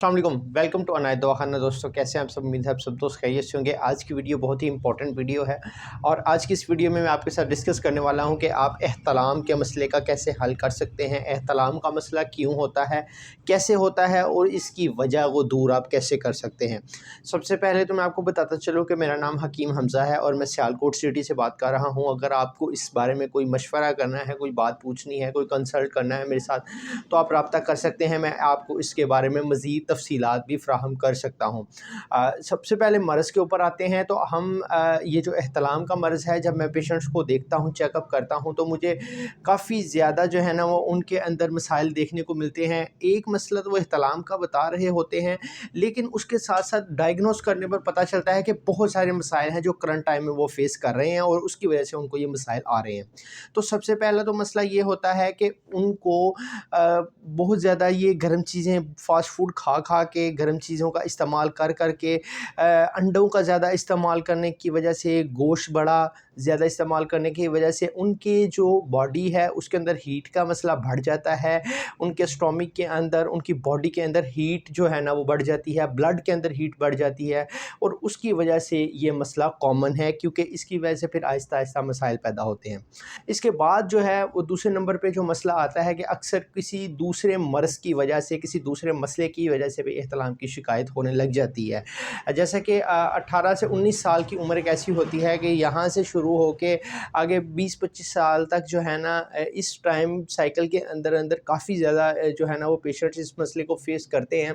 अस्सलाम welcome to Anayat दवाखाना। दोस्तों कैसे हैं आप सब? उम्मीद है आप सब दोस्त खैरियत से होंगे। आज की वीडियो बहुत ही इंपॉर्टेंट वीडियो है और आज की इस वीडियो में मैं आपके साथ डिस्कस करने वाला हूं कि आप एहतलाम के मसले का कैसे हल कर सकते हैं, एहतलाम का मसला क्यों होता है, कैसे होता है और इसकी वजह को दूर आप कैसे कर सकते हैं। सबसे पहले तो मैं आपको बताता चलूँ कि मेरा नाम हकीम हमज़ा है और मैं सियालकोट सिटी से बात कर रहा हूँ। अगर आपको इस बारे में कोई मशवरा करना है, कोई बात पूछनी है, कोई कंसल्ट करना है मेरे साथ, तो आप रब्ता कर सकते हैं। मैं आपको इसके बारे में मज़ीद तफ़सीलात भी फ़राहम कर सकता हूँ। सबसे पहले मर्ज़ के ऊपर आते हैं तो हम ये जो एहतलाम का मर्ज़ है, जब मैं पेशेंट्स को देखता हूँ, चेकअप करता हूँ, तो मुझे काफ़ी ज़्यादा जो है ना वो उनके अंदर मसाइल देखने को मिलते हैं। एक मसला तो वो एहतलाम का बता रहे होते हैं, लेकिन उसके साथ साथ डायग्नोस करने पर पता चलता है कि बहुत सारे मसाइल हैं जो करंट टाइम में वो फ़ेस कर रहे हैं और उसकी वजह से उनको ये मसाइल आ रहे हैं। तो सबसे पहला तो मसला ये होता है कि उनको बहुत ज़्यादा ये गर्म चीज़ें फ़ास्ट फूड खा खा के, गर्म चीज़ों का इस्तेमाल कर कर के, अंडों का ज़्यादा इस्तेमाल करने की वजह से, गोश्त बड़ा ज़्यादा इस्तेमाल करने की वजह से उनके जो बॉडी है उसके अंदर हीट का मसला बढ़ जाता है। उनके स्टोमक के अंदर, उनकी बॉडी के अंदर हीट जो है ना वो बढ़ जाती है, ब्लड के अंदर हीट बढ़ जाती है और उसकी वजह से ये मसला कॉमन है, क्योंकि इसकी वजह से फिर आहिस्ता आहिस्ता मसाइल पैदा होते हैं। इसके बाद जो है वो दूसरे नंबर पे जो मसला आता है कि अक्सर किसी दूसरे मर्ज़ की वजह से, किसी दूसरे मसले की वजह से भी एहतलाम की शिकायत होने लग जाती है। जैसे कि 18 से 19 साल की उम्र एक ऐसी होती है कि यहाँ से शुरू होके आगे 20-25 साल तक जो है ना, इस टाइम साइकिल के अंदर अंदर काफ़ी ज़्यादा जो है ना वो पेशेंट्स इस मसले को फ़ेस करते हैं।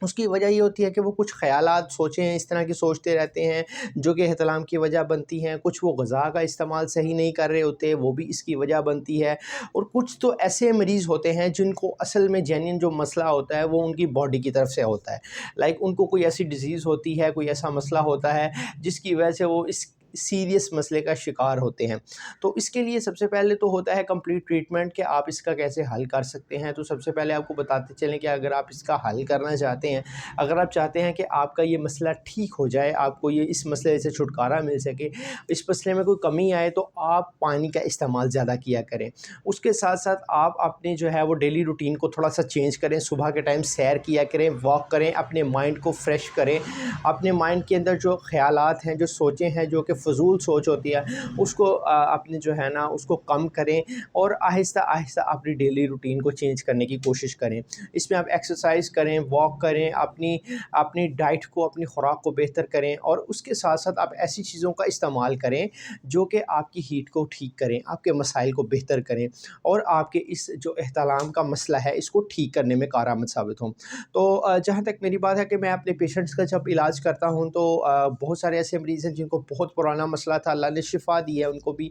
उसकी वजह ये होती है कि वो कुछ ख़यालात, सोचें इस तरह की सोचते रहते हैं जो कि एहतलाम की वजह बनती हैं। कुछ वो ग़िज़ा का इस्तेमाल सही नहीं कर रहे होते, वो भी इसकी वजह बनती है। और कुछ तो ऐसे मरीज़ होते हैं जिनको असल में जेन्युइन जो मसला होता है वो उनकी बॉडी की तरफ से होता है। लाइक उनको कोई ऐसी डिज़ीज़ होती है, कोई ऐसा मसला होता है जिसकी वजह से वो इस सीरियस मसले का शिकार होते हैं। तो इसके लिए सबसे पहले तो होता है कंप्लीट ट्रीटमेंट कि आप इसका कैसे हल कर सकते हैं। तो सबसे पहले आपको बताते चलें कि अगर आप इसका हल करना चाहते हैं, अगर आप चाहते हैं कि आपका ये मसला ठीक हो जाए, आपको ये इस मसले से छुटकारा मिल सके, इस मसले में कोई कमी आए, तो आप पानी का इस्तेमाल ज़्यादा किया करें। उसके साथ-साथ आप अपने जो है वो डेली रूटीन को थोड़ा-सा चेंज करें। सुबह के टाइम सैर किया करें, वॉक करें, अपने माइंड को फ्रेश करें। अपने माइंड के अंदर जो ख़यालात हैं, जो सोचें हैं, जो कि फ़ज़ूल सोच होती है, उसको अपने जो है ना उसको कम करें और आहिस्ता-आहिस्ता अपनी डेली रूटीन को चेंज करने की कोशिश करें। इसमें आप एक्सरसाइज़ करें, वॉक करें, अपनी अपनी डाइट को, अपनी खुराक को बेहतर करें और उसके साथ-साथ आप ऐसी चीज़ों का इस्तेमाल करें जो कि आपकी हीट को ठीक करें, आपके मसाइल को बेहतर करें और आपके इस जो एहतलाम का मसला है इसको ठीक करने में कारआमद साबित हों। तो जहाँ तक मेरी बात है कि मैं अपने पेशेंट्स का जब इलाज करता हूँ तो बहुत सारे ऐसे मरीज़ हैं जिनको बहुत पुराना मसला था, अल्लाह ने शिफा दी है उनको भी।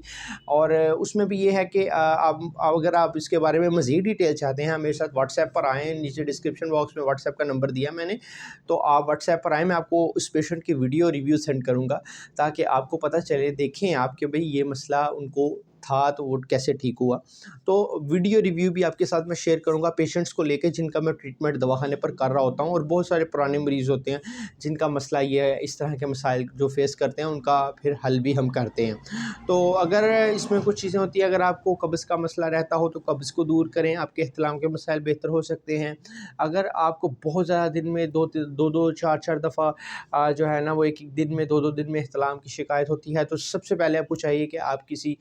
और उसमें भी ये है कि आप अगर आप इसके बारे में मज़ीद डिटेल चाहते हैं, मेरे साथ व्हाट्सएप पर आएँ, नीचे डिस्क्रिप्शन बॉक्स में व्हाट्सएप का नंबर दिया मैंने, तो आप व्हाट्सएप पर आएँ, मैं आपको उस पेशेंट की वीडियो रिव्यू सेंड करूँगा ताकि आपको पता चले, देखें आप कि भई ये मसला उनको था तो वो कैसे ठीक हुआ। तो वीडियो रिव्यू भी आपके साथ मैं शेयर करूँगा पेशेंट्स को लेके जिनका मैं ट्रीटमेंट दवाखाने पर कर रहा होता हूँ। और बहुत सारे पुराने मरीज़ होते हैं जिनका मसला ये है, इस तरह के मसाइल जो फ़ेस करते हैं उनका फिर हल भी हम करते हैं। तो अगर इसमें कुछ चीज़ें होती हैं, अगर आपको कब्ज़ का मसला रहता हो तो कब्ज़ को दूर करें, आपके एहतलाम के मसाइल बेहतर हो सकते हैं। अगर आपको बहुत ज़्यादा दिन में 2-2 4-4 दफ़ा जो है ना वो एक-एक दिन में, 2-2 दिन में एहतलाम की शिकायत होती है, तो सबसे पहले आपको चाहिए कि आप किसी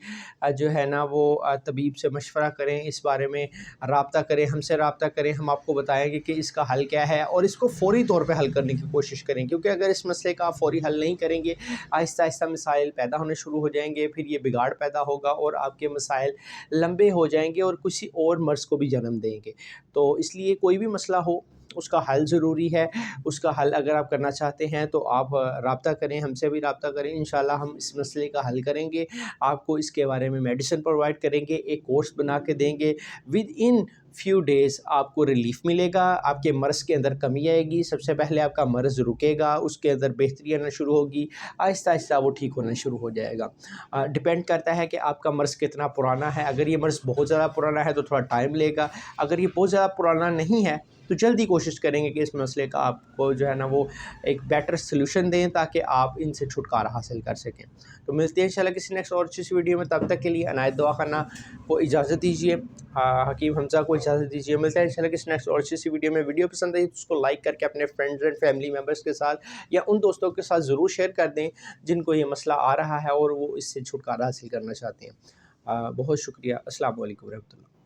जो है ना वो तबीब से मशवरा करें, इस बारे में राब्ता करें, हमसे राब्ता करें, हम आपको बताएँगे कि इसका हल क्या है और इसको फ़ौरी तौर पे हल करने की कोशिश करें। क्योंकि अगर इस मसले का आप फ़ौरी हल नहीं करेंगे, आहिस्ता-आहिस्ता मसाइल पैदा होने शुरू हो जाएँगे, फिर ये बिगाड़ पैदा होगा और आपके मसाइल लंबे हो जाएँगे और किसी और मर्ज़ को भी जन्म देंगे। तो इसलिए कोई भी मसला हो, उसका हल ज़रूरी है। उसका हल अगर आप करना चाहते हैं तो आप राब्ता करें, हमसे भी राब्ता करें, इंशाल्लाह हम इस मसले का हल करेंगे। आपको इसके बारे में मेडिसिन प्रोवाइड करेंगे, एक कोर्स बना के देंगे। विद इन फ्यू डेज़ आपको रिलीफ़ मिलेगा, आपके मर्ज़ के अंदर कमी आएगी। सबसे पहले आपका मर्ज़ रुकेगा, उसके अंदर बेहतरी आना शुरू होगी, आहिस्ता-आहिस्ता वो ठीक होना शुरू हो जाएगा। डिपेंड करता है कि आपका मर्ज़ कितना पुराना है। अगर ये मर्ज़ बहुत ज़्यादा पुराना है तो थोड़ा टाइम लेगा, अगर ये बहुत ज़्यादा पुराना नहीं है تو جلدی کوشش کریں گے کہ اس مسئلے کا آپ کو جو ہے نا وہ ایک بیٹر سلوشن دیں تاکہ آپ ان سے چھٹکارا حاصل کر سکیں۔ تو ملتے ہیں انشاءاللہ کسی نیکسٹ اور اچھی سی ویڈیو میں، تب تک کے لیے عنایت دعا خانہ کو اجازت دیجیے، حکیم حمزہ کو اجازت دیجیے۔ ملتے ہیں انشاءاللہ کسی نیکسٹ اور اچھی سی ویڈیو میں۔ ویڈیو پسند آئی تو اس کو لائک کر کے اپنے فرینڈز اینڈ فیملی ممبرس کے ساتھ یا ان دوستوں کے ساتھ ضرور شیئر کر دیں جن کو یہ مسئلہ آ رہا ہے اور وہ اس سے چھٹکارا حاصل کرنا چاہتے ہیں۔ بہت شکریہ۔ السلام علیکم ورحمۃ اللہ۔